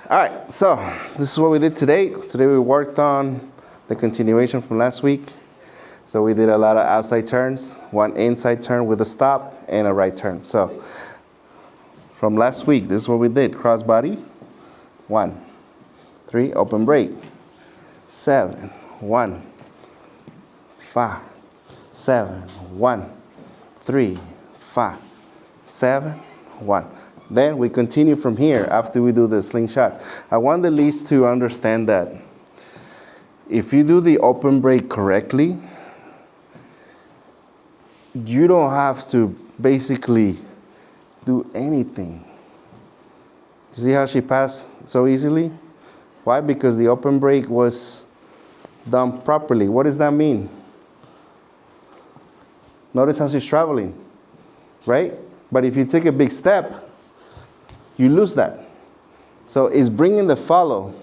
All right, so this is what we did today. Today we worked on the continuation from last week. So we did a lot of outside turns, one inside turn with a stop and a right turn. So from last week, this is what we did. Crossbody, 1, 3, open break, 7, 1, 5, 7, 1, 3, 5, 7, 1. Then we continue from here after we do the slingshot. I want the leads to understand that if you do the open break correctly, you don't have to basically do anything. You see how she passed so easily? Why? Because the open break was done properly. What does that mean? Notice how she's traveling, right? But if you take a big step, you lose that. So it's bringing the follow.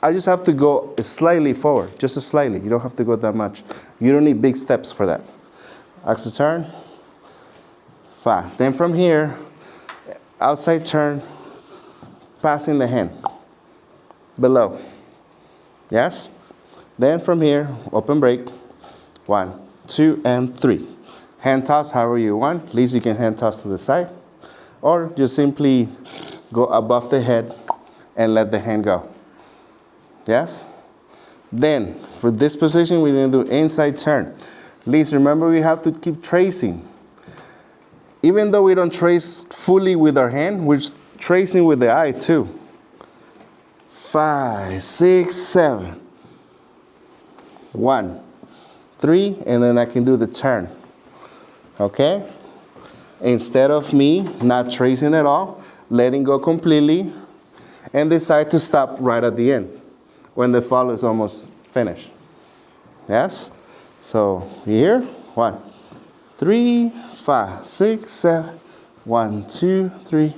I just have to go slightly forward, just slightly. You don't have to go that much. You don't need big steps for that. Axel turn, 5. Then from here, outside turn, passing the hand, below. Yes? Then from here, open break, 1, 2, and 3. Hand toss however you want. At least you can hand toss to the side. Or just simply go above the head and let the hand go. Yes? Then, for this position, we're going to do inside turn. At least remember we have to keep tracing. Even though we don't trace fully with our hand, we're tracing with the eye too. 5, 6, 7. 1, 3, and then I can do the turn. Okay? Instead of me not tracing at all, letting go completely, and decide to stop right at the end when the follow is almost finished. Yes? So here, 1, 3, 5, 6, 7. 1, 2, 3,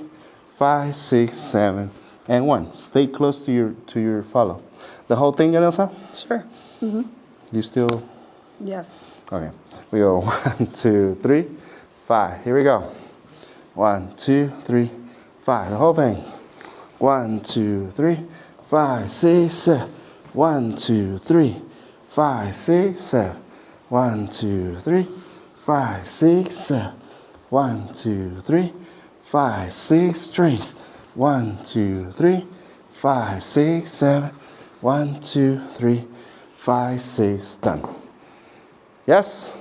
5, 6, 7, and 1. Stay close to your follow. The whole thing, Yanelsa? Sure. Mm-hmm. You still? Yes. Okay. We go 1, 2, 3, 5. Here we go. 1, 2, 3, 5. The whole thing. 1, 2, 3, 5, 6, 7. 1, 2, 3, 5, 6, 7. 1, 2, 3, 5, 6, 7. 1, 2, 3, 5, 6 straight. 1, 2, 3, 5, 6, 7. 1, 2, 3, 5, 6. Done. Yes?